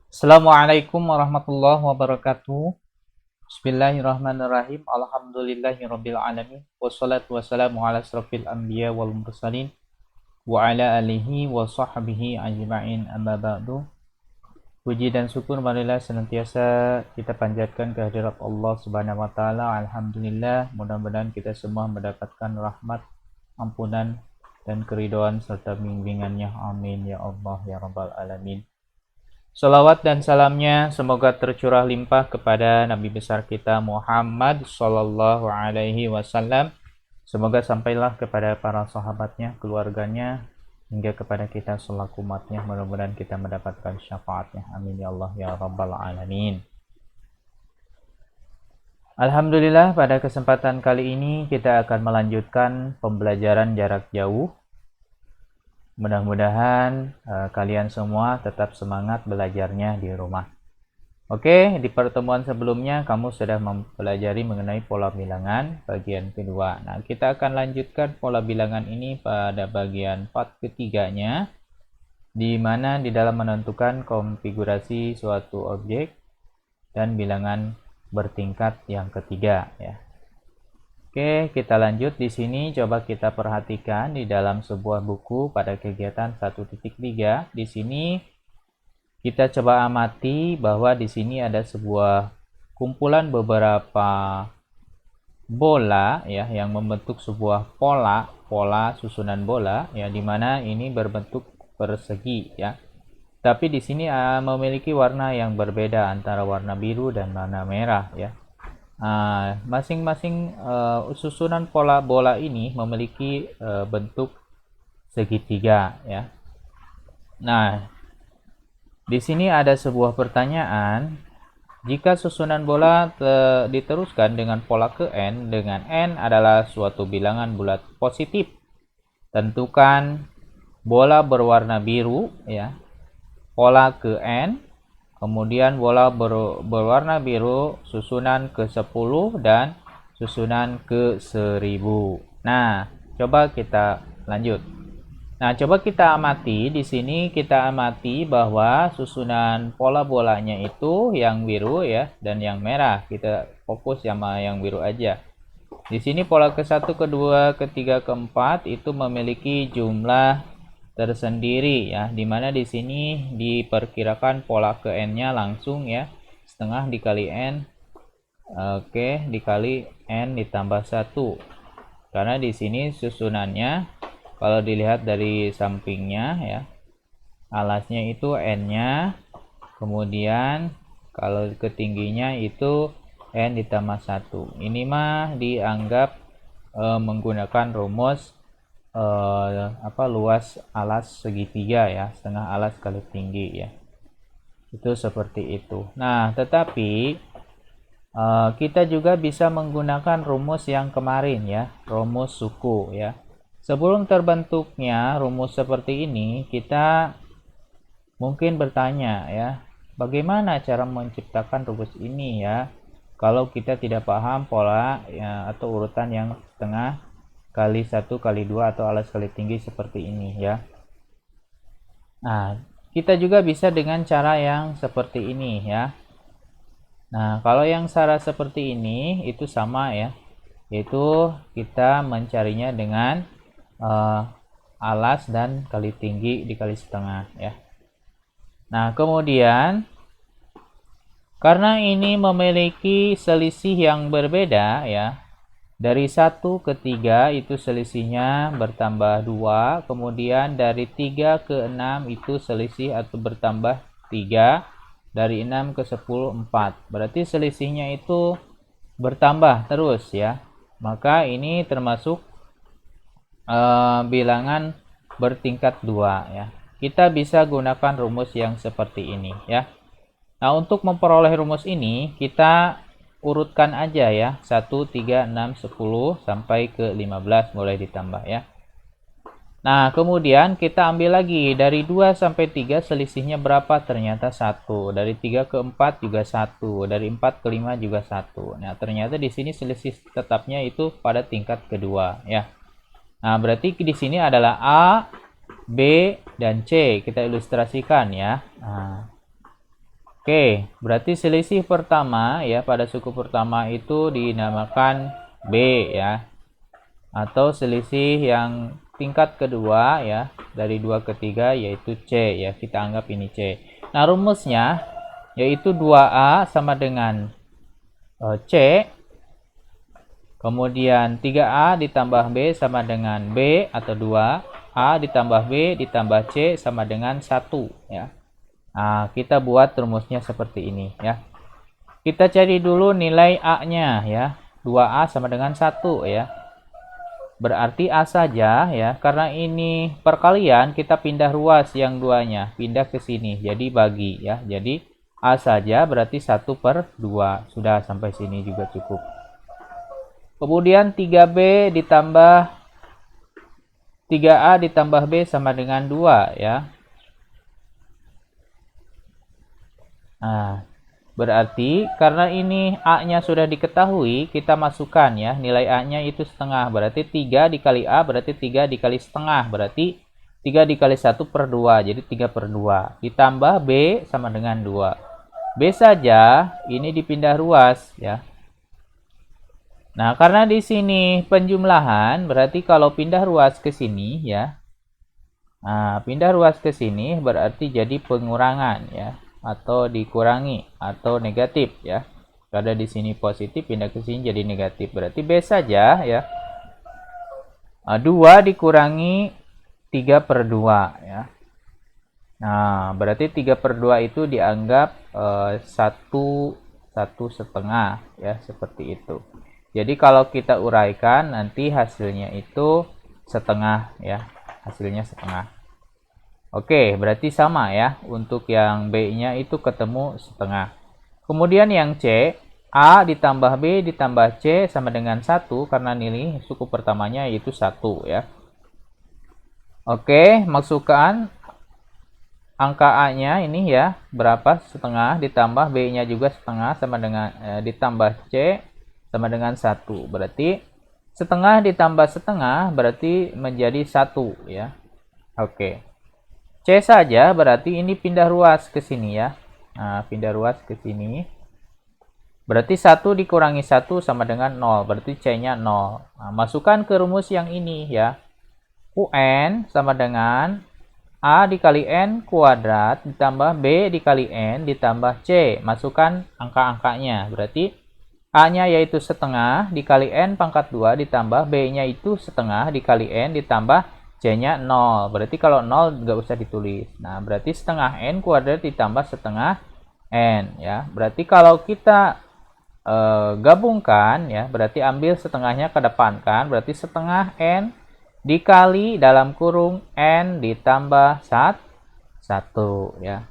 Assalamualaikum warahmatullahi wabarakatuh. Bismillahirrahmanirrahim. Alhamdulillahirabbil alamin. Wassalatu wassalamu ala asrofil anbiya wal mursalin wa ala alihi wa sahbihi ajma'in amma ba'du. Puji dan syukur marilah senantiasa kita panjatkan kehadirat Allah Subhanahu wa taala. Alhamdulillah, mudah-mudahan kita semua mendapatkan rahmat, ampunan dan keridhaan serta bimbingannya. Amin ya Allah ya rabbal alamin. Salawat dan salamnya semoga tercurah limpah kepada Nabi besar kita Muhammad Sallallahu Alaihi Wasallam. Semoga sampailah kepada para sahabatnya, keluarganya, hingga kepada kita selaku umatnya. Mudah-mudahan kita mendapatkan syafaatnya. Amin ya Allah ya Rabbal Alamin. Alhamdulillah, pada kesempatan kali ini kita akan melanjutkan pembelajaran jarak jauh. Mudah-mudahan kalian semua tetap semangat belajarnya di rumah. Oke, di pertemuan sebelumnya kamu sudah mempelajari mengenai pola bilangan bagian kedua. Nah, kita akan lanjutkan pola bilangan ini pada bagian part ketiganya, di mana di dalam menentukan konfigurasi suatu objek dan bilangan bertingkat yang ketiga ya. Oke, kita lanjut di sini. Coba kita perhatikan di dalam sebuah buku pada kegiatan 1.3. Di sini kita coba amati bahwa di sini ada sebuah kumpulan beberapa bola ya yang membentuk sebuah pola susunan bola ya, di mana ini berbentuk persegi ya. Tapi di sini memiliki warna yang berbeda antara warna biru dan warna merah ya. Masing-masing susunan pola bola ini memiliki bentuk segitiga ya. Nah, di sini ada sebuah pertanyaan. Jika susunan bola diteruskan dengan pola ke n, dengan n adalah suatu bilangan bulat positif, tentukan bola berwarna biru ya, pola ke n, kemudian bola berwarna biru susunan ke-10 dan susunan ke-1000. Nah, coba kita lanjut. Nah, coba kita amati di sini, kita amati bahwa susunan pola bolanya itu yang biru ya dan yang merah. Kita fokus sama yang biru aja. Di sini pola ke-1, ke-2, ke-3, ke-4 itu memiliki jumlah tersendiri ya, dimana di sini diperkirakan pola ke n-nya langsung ya, setengah dikali n, oke, dikali n ditambah 1, karena di sini susunannya kalau dilihat dari sampingnya ya, alasnya itu n-nya, kemudian kalau ketingginya itu n ditambah 1. Ini mah dianggap menggunakan rumus luas alas segitiga ya, setengah alas kali tinggi ya, itu seperti itu. Nah, tetapi kita juga bisa menggunakan rumus yang kemarin ya, rumus suku ya. Sebelum terbentuknya rumus seperti ini, kita mungkin bertanya ya, bagaimana cara menciptakan rumus ini ya, kalau kita tidak paham pola ya, atau urutan yang setengah kali 1 kali 2 atau alas kali tinggi seperti ini ya. Nah, kita juga bisa dengan cara yang seperti ini ya. Nah, kalau yang cara seperti ini itu sama ya, yaitu kita mencarinya dengan alas dan kali tinggi dikali setengah ya. Nah, kemudian karena ini memiliki selisih yang berbeda ya, dari 1 ke 3 itu selisihnya bertambah 2. Kemudian dari 3 ke 6 itu selisih atau bertambah 3. Dari 6 ke 10, 4. Berarti selisihnya itu bertambah terus ya. Maka ini termasuk bilangan bertingkat 2 ya. Kita bisa gunakan rumus yang seperti ini ya. Nah, untuk memperoleh rumus ini kita urutkan aja ya, 1, 3, 6, 10 sampai ke 15 mulai ditambah ya. Nah, kemudian kita ambil lagi dari 2 sampai 3 selisihnya berapa? Ternyata 1. Dari 3 ke 4 juga 1. Dari 4 ke 5 juga 1. Nah, ternyata di sini selisih tetapnya itu pada tingkat kedua ya. Nah, berarti di sini adalah A, B, dan C. Kita ilustrasikan ya. Nah, Oke, berarti selisih pertama ya pada suku pertama itu dinamakan B ya. Atau selisih yang tingkat kedua ya dari 2 ke 3 yaitu C ya. Kita anggap ini C. Nah, rumusnya yaitu 2A sama dengan C. Kemudian 3A ditambah B sama dengan B atau 2A ditambah B ditambah C sama dengan 1 ya. Nah, kita buat rumusnya seperti ini ya. Kita cari dulu nilai A-nya ya. 2A sama dengan 1 ya. Berarti A saja ya. Karena ini perkalian, kita pindah ruas yang duanya. Pindah ke sini. Jadi bagi ya. Jadi A saja berarti 1/2. Sudah sampai sini juga cukup. Kemudian 3B ditambah 3A ditambah B sama dengan 2 ya. Nah, berarti karena ini A-nya sudah diketahui, kita masukkan ya. Nilai A-nya itu setengah. Berarti 3 dikali A berarti 3 dikali setengah. Berarti 3 dikali 1/2. Jadi 3/2. Ditambah B sama dengan 2. B saja ini dipindah ruas ya. Nah, karena di sini penjumlahan, berarti kalau pindah ruas ke sini ya. Nah, pindah ruas ke sini berarti jadi pengurangan ya. Atau dikurangi atau negatif ya. Kalau di sini positif pindah ke sini jadi negatif. Berarti B saja ya. 2 dikurangi 3/2 ya. Nah, berarti 3/2 itu dianggap 1,5 ya, seperti itu. Jadi kalau kita uraikan nanti hasilnya itu setengah ya. Hasilnya setengah. Oke, berarti sama ya. Untuk yang B-nya itu ketemu setengah. Kemudian yang C, A ditambah B ditambah C sama dengan 1. Karena nilai suku pertamanya yaitu 1 ya. Oke, masukkan angka A-nya ini ya. Berapa? Setengah ditambah B-nya juga setengah sama dengan ditambah C sama dengan 1. Berarti setengah ditambah setengah berarti menjadi 1 ya. Oke. C saja berarti ini pindah ruas ke sini ya. Nah, pindah ruas ke sini. Berarti 1 dikurangi 1 sama dengan 0. Berarti C-nya 0. Nah, masukkan ke rumus yang ini ya. UN sama dengan A dikali N kuadrat ditambah B dikali N ditambah C. Masukkan angka-angkanya. Berarti A-nya yaitu setengah dikali N pangkat 2 ditambah B-nya itu setengah dikali N ditambah C-nya 0. Berarti kalau 0 nggak usah ditulis. Nah, berarti setengah N kuadrat ditambah setengah N ya. Berarti kalau kita gabungkan ya, berarti ambil setengahnya ke depan kan. Berarti setengah N dikali dalam kurung N ditambah 1 ya.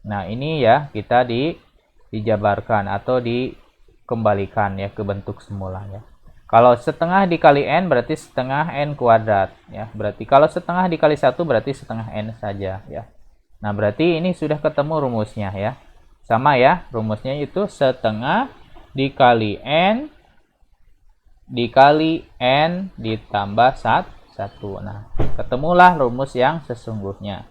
Nah, ini ya kita dijabarkan atau dikembalikan ya ke bentuk semula ya. Kalau setengah dikali N berarti setengah N kuadrat ya. Berarti kalau setengah dikali 1 berarti setengah N saja ya. Nah, berarti ini sudah ketemu rumusnya ya. Sama ya, rumusnya itu setengah dikali N dikali N ditambah 1. Nah, ketemulah rumus yang sesungguhnya.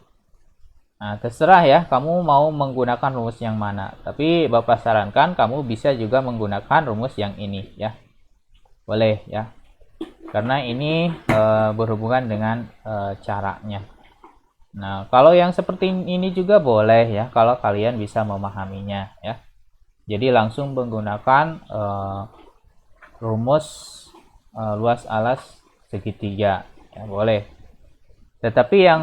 Nah, terserah ya kamu mau menggunakan rumus yang mana. Tapi Bapak sarankan kamu bisa juga menggunakan rumus yang ini ya. Boleh ya, karena ini berhubungan dengan caranya. Nah, kalau yang seperti ini juga boleh ya, kalau kalian bisa memahaminya ya. Jadi langsung menggunakan rumus luas alas segitiga ya, boleh. Tetapi yang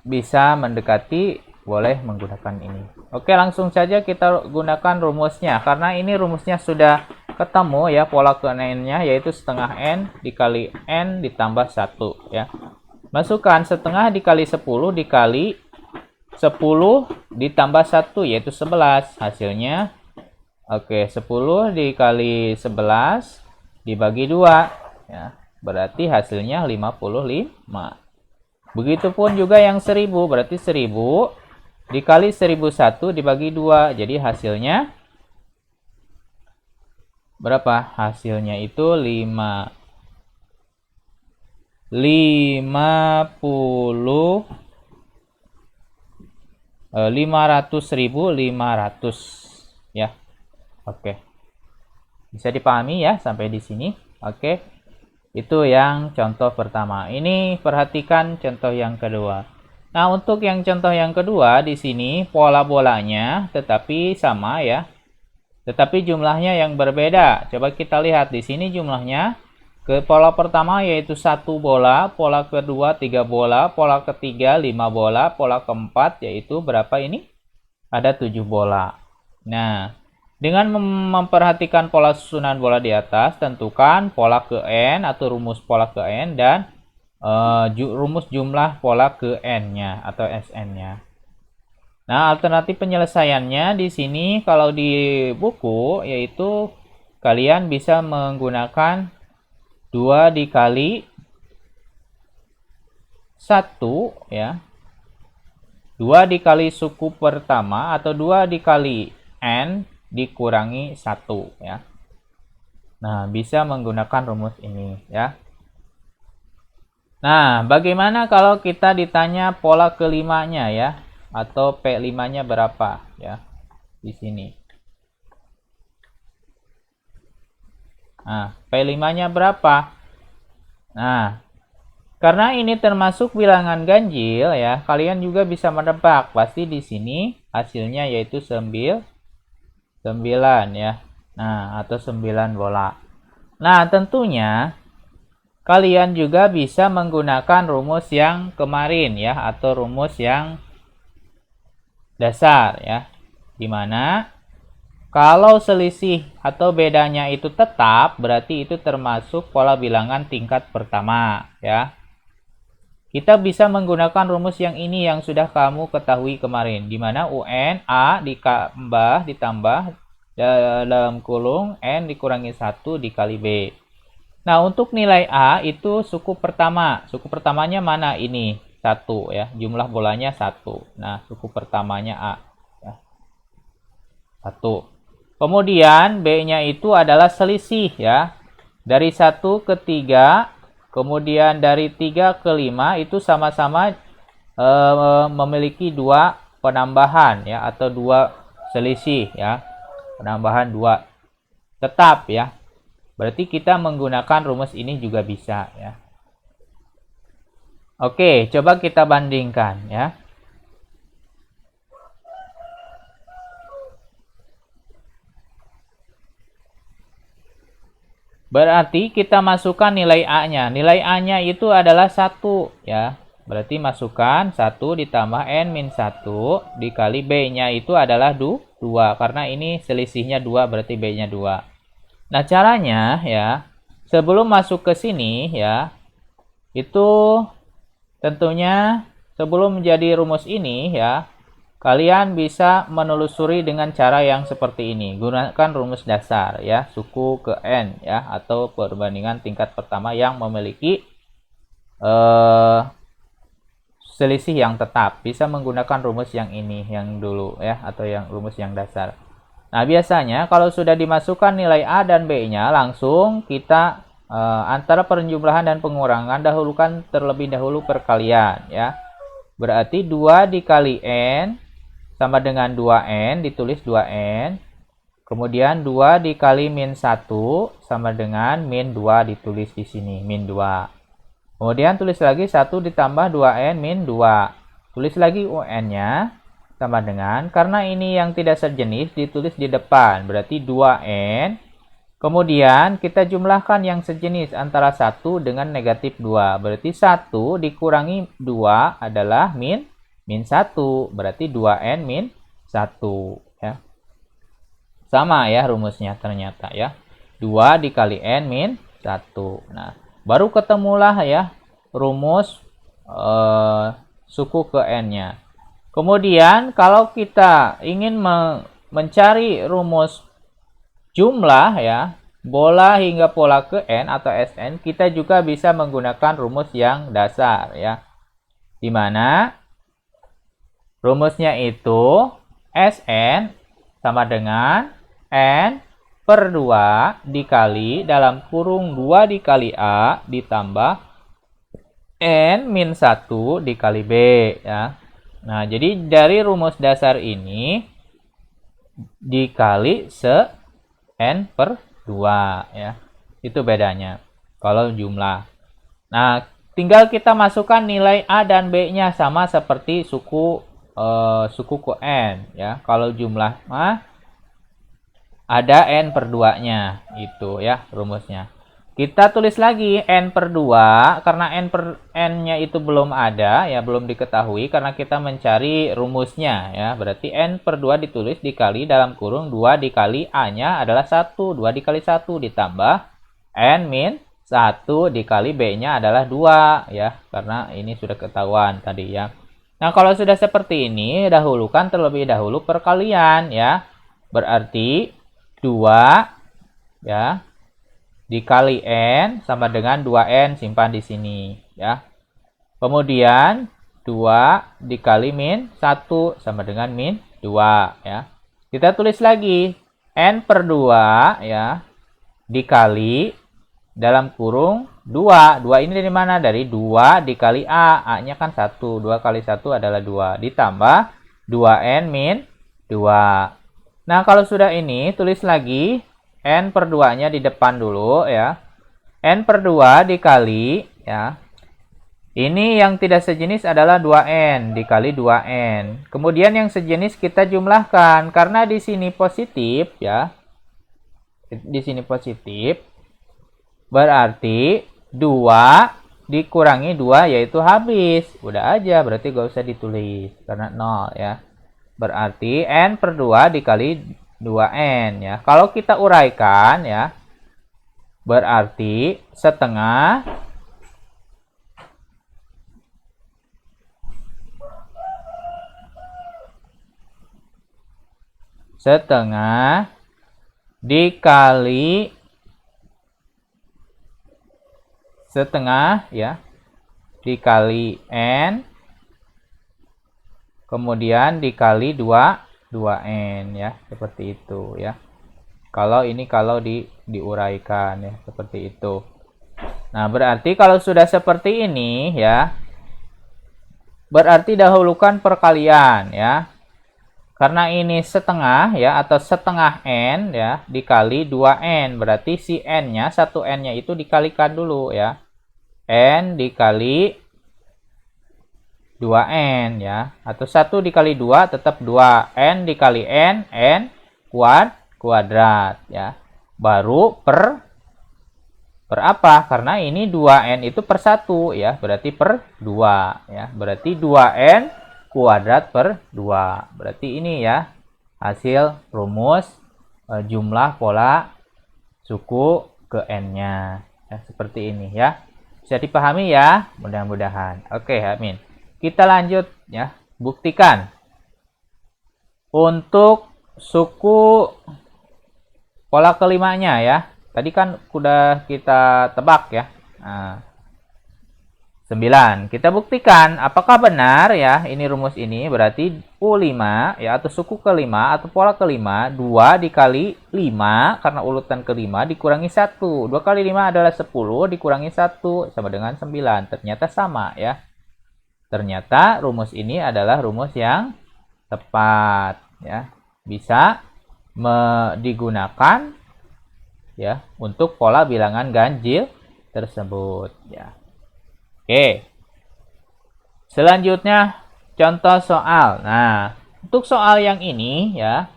bisa mendekati boleh menggunakan ini. Oke, langsung saja kita gunakan rumusnya. Karena ini rumusnya sudah ketemu ya, pola N-nya yaitu setengah N dikali N ditambah 1 ya. Masukkan setengah dikali 10 dikali 10 ditambah 1 yaitu 11. Hasilnya oke, 10 dikali 11 dibagi 2 ya. Berarti hasilnya 55. Begitupun juga yang 1000, berarti 1000 dikali 1001 dibagi 2. Jadi hasilnya berapa? Hasilnya itu 50 500.500 ya. Oke. Bisa dipahami ya sampai di sini. Oke. Itu yang contoh pertama. Ini perhatikan contoh yang kedua. Nah, untuk yang contoh yang kedua di sini pola bolanya tetapi sama ya. Tetapi jumlahnya yang berbeda. Coba kita lihat di sini jumlahnya. Ke pola pertama yaitu 1 bola, pola kedua 3 bola, pola ketiga 5 bola, pola keempat yaitu berapa ini? Ada 7 bola. Nah, dengan memperhatikan pola susunan bola di atas, tentukan pola ke N atau rumus pola ke N dan rumus jumlah pola ke N-nya atau Sn-nya. Nah, alternatif penyelesaiannya di sini kalau di buku yaitu kalian bisa menggunakan 2 dikali 1 ya. 2 dikali suku pertama atau 2 dikali N dikurangi 1 ya. Nah, bisa menggunakan rumus ini ya. Nah, bagaimana kalau kita ditanya pola kelimanya ya atau P5-nya berapa ya di sini. Nah, P5-nya berapa? Nah, karena ini termasuk bilangan ganjil ya, kalian juga bisa menebak. Pasti di sini hasilnya yaitu 9 ya. Nah, atau 9 bola. Nah, tentunya kalian juga bisa menggunakan rumus yang kemarin ya atau rumus yang dasar ya. Dimana kalau selisih atau bedanya itu tetap, berarti itu termasuk pola bilangan tingkat pertama ya. Kita bisa menggunakan rumus yang ini yang sudah kamu ketahui kemarin, di mana UN A ditambah dalam kurung N dikurangi 1 dikali B. Nah, untuk nilai A itu suku pertama. Suku pertamanya mana? Ini 1 ya, jumlah bolanya 1. Nah, suku pertamanya A ya. 1. Kemudian B-nya itu adalah selisih ya. Dari 1 ke 3, kemudian dari 3 ke 5 itu sama-sama memiliki 2 penambahan ya atau 2 selisih ya. Penambahan 2 tetap ya. Berarti kita menggunakan rumus ini juga bisa ya. Oke, coba kita bandingkan ya. Berarti kita masukkan nilai A-nya. Nilai A-nya itu adalah 1 ya. Berarti masukkan 1 ditambah N min 1 dikali B-nya itu adalah 2. Karena ini selisihnya 2 berarti B-nya 2. Nah, caranya ya. Sebelum masuk ke sini ya. Itu tentunya sebelum menjadi rumus ini ya. Kalian bisa menelusuri dengan cara yang seperti ini. Gunakan rumus dasar ya, suku ke N ya, atau perbandingan tingkat pertama yang memiliki selisih yang tetap. Bisa menggunakan rumus yang ini, yang dulu ya, atau yang rumus yang dasar. Nah, biasanya kalau sudah dimasukkan nilai A dan B-nya, langsung kita antara penjumlahan dan pengurangan dahulukan terlebih dahulu perkalian ya. Berarti 2 dikali N sama dengan 2N, ditulis 2N. Kemudian 2 dikali min 1 sama dengan min 2, ditulis di sini, min 2. Kemudian tulis lagi 1 ditambah 2N min 2. Tulis lagi UN-nya sama dengan, karena ini yang tidak sejenis, ditulis di depan. Berarti 2N. Kemudian kita jumlahkan yang sejenis antara 1 dengan negatif 2. Berarti 1 dikurangi 2 adalah min 1, berarti 2N min 1 ya. Sama ya rumusnya ternyata ya. 2 dikali N min 1. Nah, baru ketemulah ya rumus suku ke N-nya. Kemudian kalau kita ingin mencari rumus jumlah ya, bola hingga pola ke N atau Sn, kita juga bisa menggunakan rumus yang dasar ya. Di mana rumusnya itu Sn sama dengan N per 2 dikali dalam kurung 2 dikali A ditambah N min 1 dikali B ya. Nah, jadi dari rumus dasar ini dikali n per 2 ya. Itu bedanya kalau jumlah. Nah, tinggal kita masukkan nilai A dan B-nya sama seperti suku ke n ya. Kalau jumlah mah ada n per 2-nya itu ya rumusnya. Kita tulis lagi n per 2 karena n-nya itu belum ada ya, belum diketahui karena kita mencari rumusnya ya. Berarti n per 2 ditulis dikali dalam kurung 2 dikali A-nya adalah 1, 2 dikali 1 ditambah n min 1 dikali B-nya adalah 2 ya, karena ini sudah ketahuan tadi ya. Nah, kalau sudah seperti ini, dahulukan terlebih dahulu perkalian ya. Berarti 2 ya dikali n sama dengan 2n, simpan di sini ya. Kemudian 2 dikali min 1 sama dengan min 2 ya. Kita tulis lagi n per 2 ya dikali dalam kurung 2. 2 ini dari mana? Dari 2 dikali A. A-nya kan 1. 2 kali 1 adalah 2. Ditambah 2n min 2. Nah, kalau sudah ini, tulis lagi n per 2-nya di depan dulu ya. N per 2 dikali ya. Ini yang tidak sejenis adalah 2n dikali 2n. Kemudian yang sejenis kita jumlahkan. Karena di sini positif ya. Di sini positif. Berarti 2 dikurangi 2 yaitu habis. Udah aja, berarti gak usah ditulis. Karena 0 ya. Berarti n per 2 dikali 2n ya. Kalau kita uraikan ya, berarti setengah dikali setengah ya dikali n kemudian dikali 2n ya, seperti itu ya. Kalau diuraikan ya, seperti itu. Nah, berarti kalau sudah seperti ini ya, berarti dahulukan perkalian ya. Karena ini setengah ya, atau setengah n ya, dikali 2n. Berarti si n-nya, 1n-nya itu dikalikan dulu ya. N dikali 2n ya, atau 1 dikali 2 tetap 2, n dikali n kuadrat ya, baru per apa? Karena ini 2n itu per 1 ya, berarti per 2 ya, berarti 2n kuadrat per 2. Berarti ini ya hasil rumus jumlah pola suku ke n-nya ya, seperti ini ya. Bisa dipahami ya, mudah-mudahan. Oke, amin. Kita lanjut ya, buktikan. Untuk suku pola kelimanya ya. Tadi kan udah kita tebak ya. Nah, 9. Kita buktikan apakah benar ya, ini rumus ini berarti U5 ya, atau suku kelima atau pola kelima 2 dikali 5 karena urutan kelima dikurangi 1. 2 kali 5 adalah 10 dikurangi 1 sama dengan 9. Ternyata sama ya. Ternyata rumus ini adalah rumus yang tepat ya. Bisa digunakan ya untuk pola bilangan ganjil tersebut ya. Oke. Selanjutnya contoh soal. Nah, untuk soal yang ini ya,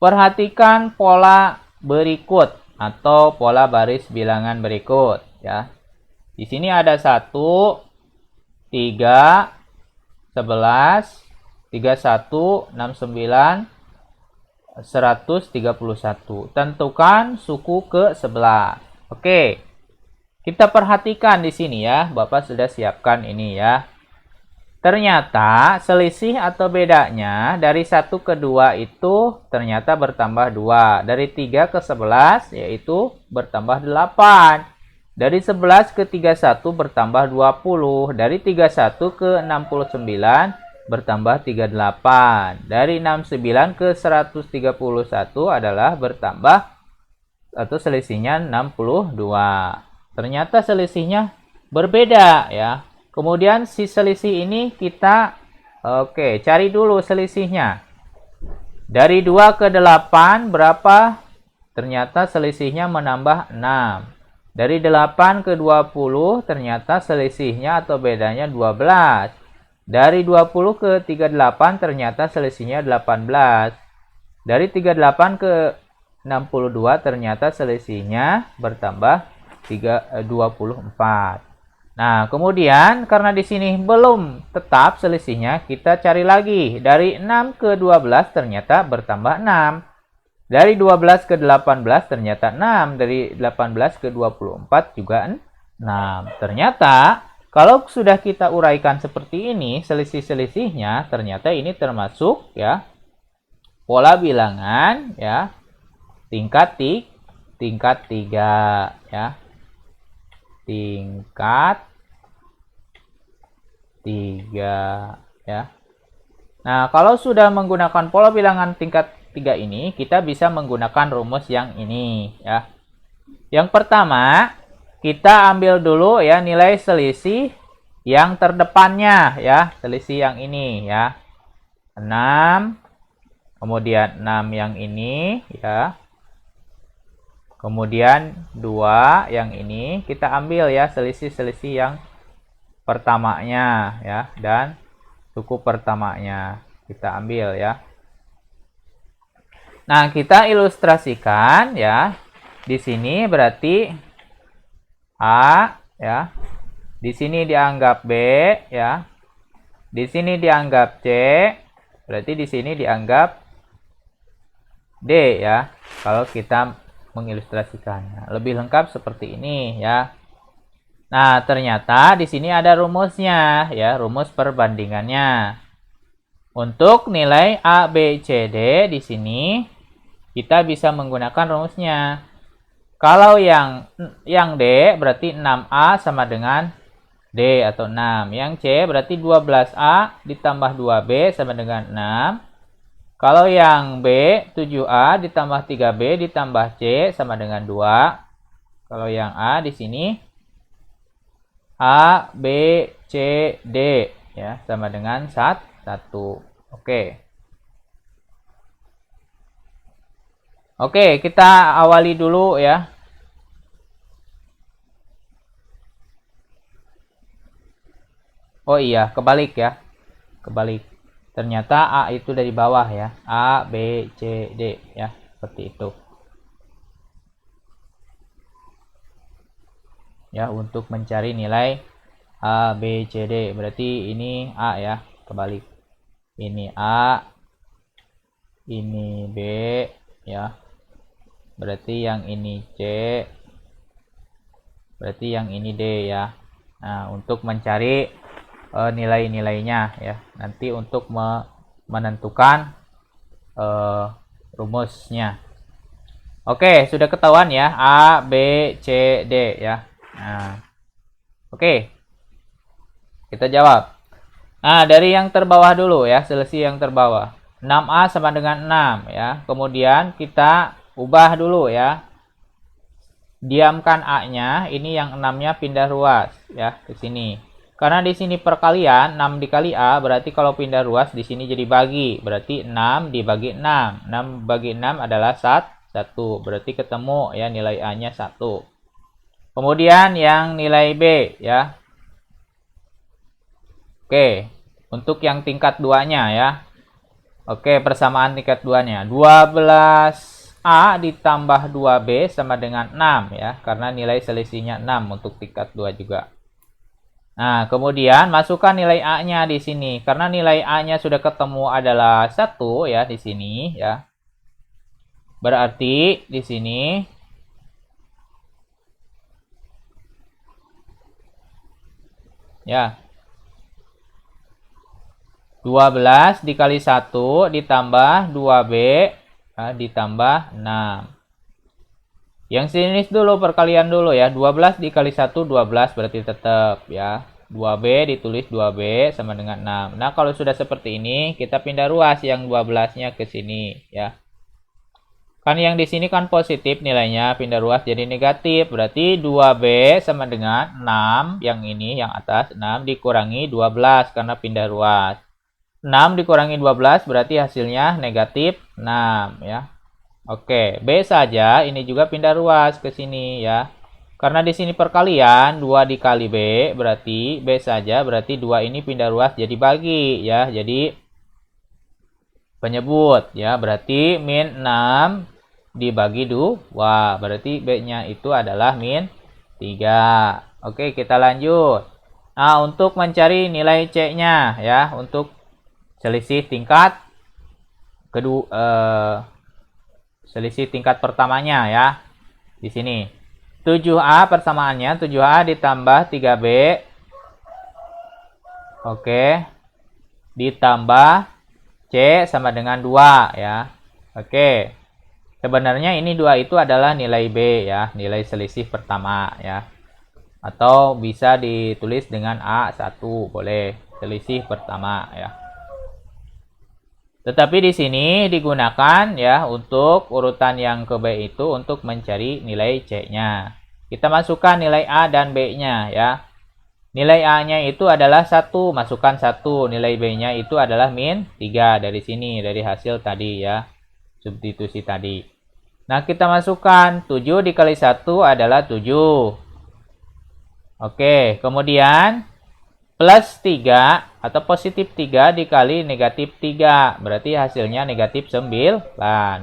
perhatikan pola berikut atau pola baris bilangan berikut ya. Di sini ada 1, 3, 11, 31, 69, 131. Tentukan suku ke-11. Oke. Kita perhatikan di sini ya, Bapak sudah siapkan ini ya. Ternyata selisih atau bedanya dari 1 ke 2 itu ternyata bertambah 2. Dari 3 ke 11 yaitu bertambah 8. Dari 11 ke 31 bertambah 20. Dari 31 ke 69 bertambah 38. Dari 69 ke 131 adalah bertambah atau selisihnya 62. Ternyata selisihnya berbeda ya. Kemudian si selisih ini kita cari dulu selisihnya. Dari 2 ke 8 berapa? Ternyata selisihnya menambah 6. Dari 8 ke 20 ternyata selisihnya atau bedanya 12. Dari 20 ke 38 ternyata selisihnya 18. Dari 38 ke 62 ternyata selisihnya bertambah 24. Nah, kemudian karena di sini belum tetap selisihnya, kita cari lagi. Dari 6 ke 12 ternyata bertambah 6. Dari 12 ke 18 ternyata 6. Dari 18 ke 24 juga 6. Ternyata kalau sudah kita uraikan seperti ini, selisih-selisihnya ternyata ini termasuk ya pola bilangan ya tingkat 3 ya. Tingkat 3 ya. Nah, kalau sudah menggunakan pola bilangan tingkat 3 ini, kita bisa menggunakan rumus yang ini ya. Yang pertama, kita ambil dulu ya nilai selisih yang terdepannya ya, selisih yang ini ya. 6, kemudian 6 yang ini ya. Kemudian 2 yang ini kita ambil ya selisih-selisih yang pertamanya ya dan suku pertamanya kita ambil ya. Nah, kita ilustrasikan ya. Di sini berarti A ya. Di sini dianggap B ya. Di sini dianggap C. Berarti di sini dianggap D ya. Kalau kita mengilustrasikannya. Lebih lengkap seperti ini ya. Nah, ternyata di sini ada rumusnya ya, rumus perbandingannya. Untuk nilai A, B, C, D di sini kita bisa menggunakan rumusnya. Kalau yang D berarti 6A sama dengan D atau 6. Yang C berarti 12A ditambah 2B sama dengan 6. Kalau yang B, 7A ditambah 3B ditambah C sama dengan 2. Kalau yang A di sini A, B, C, D ya sama dengan 1. Oke. Oke, kita awali dulu ya. Oh iya, kebalik ya. Kebalik. Ternyata A itu dari bawah ya. A, B, C, D ya. Seperti itu. Ya, untuk mencari nilai A, B, C, D. Berarti ini A ya. Kebalik. Ini A. Ini B ya. Berarti yang ini C. Berarti yang ini D ya. Nah, untuk mencari nilai-nilainya ya, nanti untuk menentukan rumusnya. Oke, sudah ketahuan ya A, B, C, D ya. Nah, oke, kita jawab. Nah, dari yang terbawah dulu ya, selisih yang terbawah. 6A sama dengan 6 ya. Kemudian kita ubah dulu ya. Diamkan A-nya, ini yang 6-nya pindah ruas ya ke sini. Karena di sini perkalian 6 dikali A, berarti kalau pindah ruas di sini jadi bagi. Berarti 6 dibagi 6. 6 bagi 6 adalah 1. Berarti ketemu ya nilai A-nya 1. Kemudian yang nilai B ya. Oke, untuk yang tingkat 2-nya ya. Oke, persamaan tingkat 2-nya. 12A ditambah 2B sama dengan 6 ya. Karena nilai selisihnya 6 untuk tingkat 2 juga. Nah, kemudian masukkan nilai A-nya di sini. Karena nilai A-nya sudah ketemu adalah 1 ya di sini ya. Berarti di sini ya 12 dikali 1 ditambah 2B ya, ditambah 6. Yang sini dulu perkalian dulu ya. 12 dikali 1 12 berarti tetap ya. 2B ditulis 2B sama dengan 6. Nah, kalau sudah seperti ini kita pindah ruas yang 12-nya ke sini ya. Kan yang di sini kan positif nilainya, pindah ruas jadi negatif. Berarti 2B sama dengan 6, yang ini, yang atas, 6 dikurangi 12 karena pindah ruas. 6 dikurangi 12 berarti hasilnya negatif 6 ya. Oke, B saja, ini juga pindah ruas ke sini ya. Karena di sini perkalian, 2 dikali B, berarti B saja, berarti 2 ini pindah ruas jadi bagi ya. Jadi penyebut ya, berarti min 6 dibagi 2, berarti B-nya itu adalah min 3. Oke, kita lanjut. Nah, untuk mencari nilai C-nya ya, untuk selisih tingkat kedua, selisih tingkat pertamanya ya. Di sini 7A persamaannya 7A ditambah 3B. Oke. Ditambah C sama dengan 2 ya. Oke. Sebenarnya ini 2 itu adalah nilai B ya, nilai selisih pertama ya. Atau bisa ditulis dengan A1 boleh, selisih pertama ya. Tetapi di sini digunakan ya untuk urutan yang ke B itu untuk mencari nilai C-nya. Kita masukkan nilai A dan B-nya ya. Nilai A-nya itu adalah 1, masukkan 1. Nilai B-nya itu adalah min 3 dari sini, dari hasil tadi ya. Substitusi tadi. Nah, kita masukkan 7 dikali 1 adalah 7. Oke, kemudian plus 3 atau positif 3 dikali negatif 3. Berarti hasilnya negatif 9.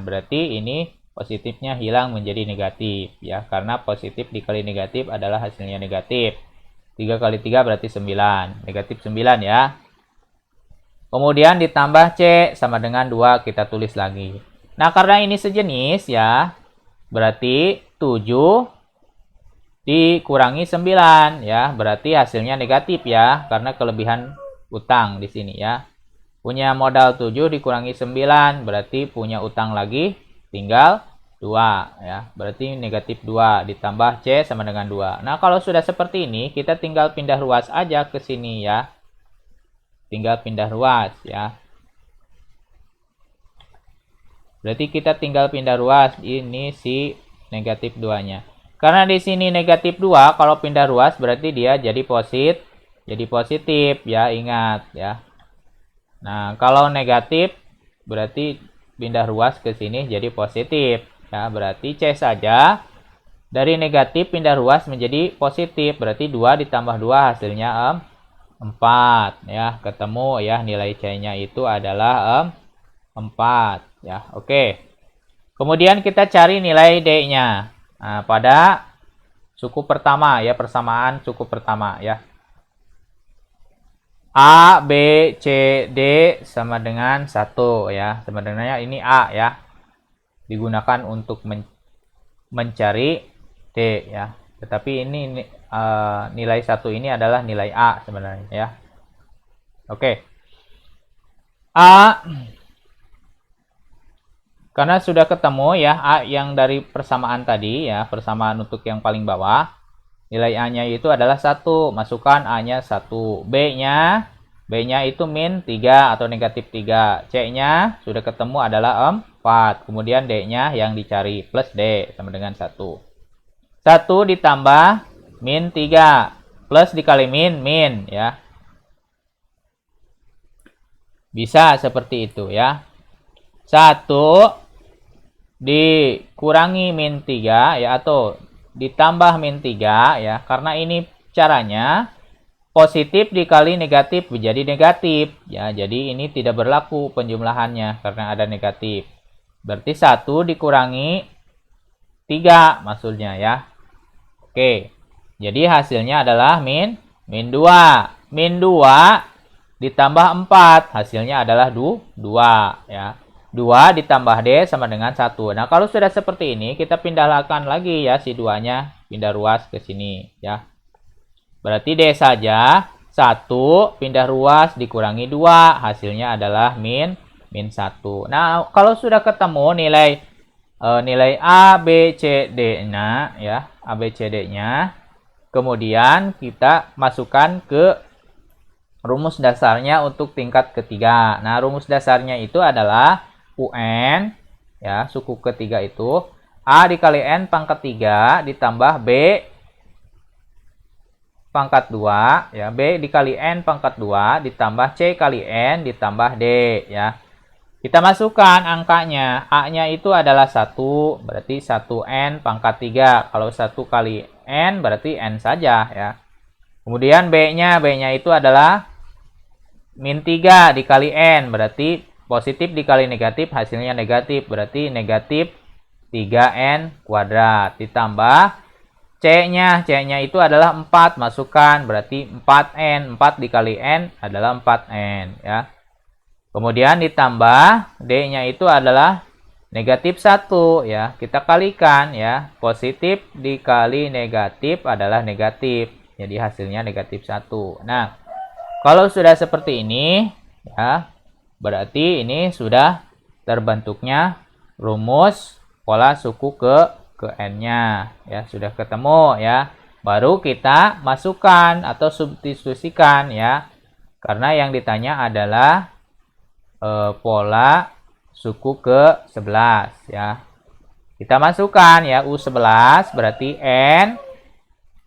Berarti ini positifnya hilang menjadi negatif ya. Karena positif dikali negatif adalah hasilnya negatif. 3 kali 3 berarti 9. Negatif 9 ya. Kemudian ditambah C sama dengan 2, kita tulis lagi. Nah, karena ini sejenis ya, berarti 7 dikurangi 9 ya, berarti hasilnya negatif ya, karena kelebihan utang di sini ya. Punya modal 7 dikurangi 9, berarti punya utang lagi tinggal 2 ya. Berarti negatif 2 ditambah C sama dengan 2. Nah, kalau sudah seperti ini, kita tinggal pindah ruas aja ke sini ya. Tinggal pindah ruas ya. Berarti kita tinggal pindah ruas, ini si negatif 2-nya. Karena di sini negatif 2, kalau pindah ruas berarti dia jadi positif ya, ingat ya. Nah, kalau negatif berarti pindah ruas ke sini jadi positif ya, berarti C saja. Dari negatif pindah ruas menjadi positif, berarti 2 ditambah 2 hasilnya 4 ya. Ketemu ya, nilai C-nya itu adalah 4 ya. Oke. Kemudian kita cari nilai D-nya. Nah, pada suku pertama ya, persamaan suku pertama ya. A, B, C, D sama dengan 1 ya. Sebenarnya ini A ya. Digunakan untuk mencari D ya. Tetapi ini nilai 1 ini adalah nilai A sebenarnya ya. Oke. A, karena sudah ketemu ya A yang dari persamaan tadi ya, persamaan untuk yang paling bawah. Nilai A-nya itu adalah 1, masukkan A-nya 1. B-nya itu min 3 atau negatif 3. C-nya sudah ketemu adalah 4. Kemudian D-nya yang dicari plus D sama dengan 1. 1 ditambah min 3 plus dikali min ya. Bisa seperti itu ya. 1 dikurangi min 3 ya, atau ditambah min 3 ya, karena ini caranya positif dikali negatif menjadi negatif ya, jadi ini tidak berlaku penjumlahannya karena ada negatif. Berarti 1 dikurangi 3 maksudnya ya. Oke, jadi hasilnya adalah min 2. Min 2 ditambah 4 hasilnya adalah 2 ya. 2 ditambah D sama dengan 1. Nah, kalau sudah seperti ini, kita pindahkan lagi ya si 2-nya. Pindah ruas ke sini ya. Berarti D saja. 1 pindah ruas dikurangi 2. Hasilnya adalah min 1. Nah, kalau sudah ketemu nilai A, B, C, D-nya ya. A, B, C, D-nya. Kemudian kita masukkan ke rumus dasarnya untuk tingkat ketiga. Nah, rumus dasarnya itu adalah UN ya, suku ketiga itu A dikali N pangkat 3 ditambah B pangkat 2, ya, B dikali N pangkat 2 ditambah C kali N ditambah D, ya. Kita masukkan angkanya. A-nya itu adalah 1, berarti 1N pangkat 3. Kalau 1 kali N berarti N saja, ya. Kemudian B-nya itu adalah min 3 dikali N, berarti positif dikali negatif hasilnya negatif, berarti negatif 3N kuadrat. Ditambah C-nya itu adalah 4, masukkan, berarti 4N, 4 dikali N adalah 4N, ya. Kemudian ditambah D-nya itu adalah negatif 1, ya. Kita kalikan, ya. Positif dikali negatif adalah negatif. Jadi hasilnya negatif 1. Nah, kalau sudah seperti ini, ya, berarti ini sudah terbentuknya rumus pola suku ke N-nya, ya. Sudah ketemu, ya. Baru kita masukkan atau substitusikan, ya. Karena yang ditanya adalah pola suku ke-11, ya. Kita masukkan, ya, U11 berarti N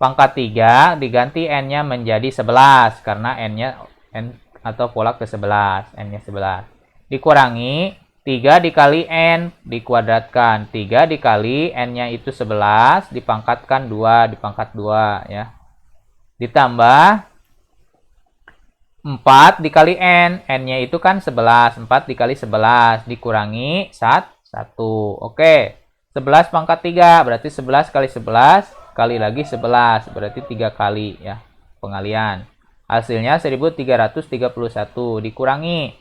pangkat 3 diganti N-nya menjadi 11 karena N-nya N atau pola ke-11, N-nya 11. Dikurangi 3 dikali N dikuadratkan. 3 dikali N-nya itu 11 dipangkatkan 2 dipangkat 2, ya. Ditambah 4 dikali N. N-nya itu kan 11. 4 dikali 11. Dikurangi 1. Oke. 11 pangkat 3. Berarti 11 kali 11. Kali lagi 11. Berarti 3 kali, ya. Pengalian. Hasilnya 1331. Dikurangi.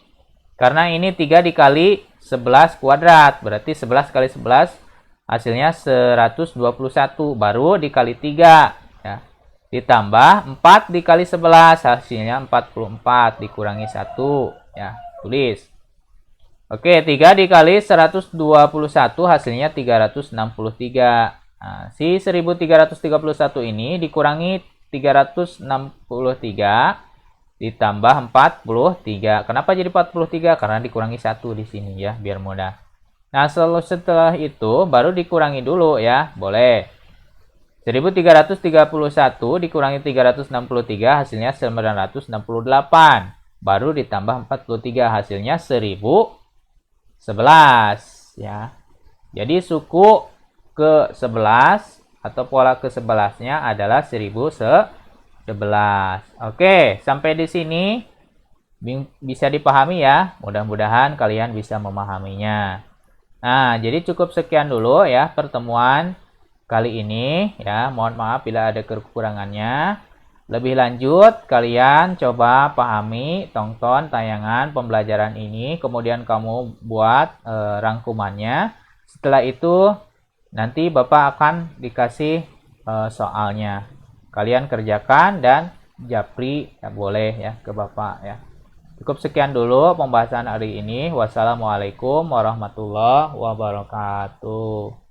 Karena ini 3 dikali 11 kuadrat. Berarti 11 kali 11. Hasilnya 121. Baru dikali 3. Ya. Ditambah 4 dikali 11 hasilnya 44 dikurangi 1, ya, tulis. Oke, 3 dikali 121 hasilnya 363. Nah, si 1331 ini dikurangi 363 ditambah 43. Kenapa jadi 43? Karena dikurangi 1 di sini, ya, biar mudah. Nah, setelah itu baru dikurangi dulu, ya, boleh. 1331 dikurangi 363 hasilnya 968. Baru ditambah 43 hasilnya 1011, ya. Jadi suku ke-11 atau pola ke-11-nya adalah 1011. Oke, sampai di sini bisa dipahami, ya. Mudah-mudahan kalian bisa memahaminya. Nah, jadi cukup sekian dulu, ya, pertemuan kali ini, ya. Mohon maaf bila ada kekurangannya. Lebih lanjut kalian coba pahami, tonton tayangan pembelajaran ini, kemudian kamu buat rangkumannya. Setelah itu nanti Bapak akan dikasih soalnya. Kalian kerjakan dan japri, ya, boleh, ya, ke Bapak, ya. Cukup sekian dulu pembahasan hari ini. Wassalamualaikum warahmatullahi wabarakatuh.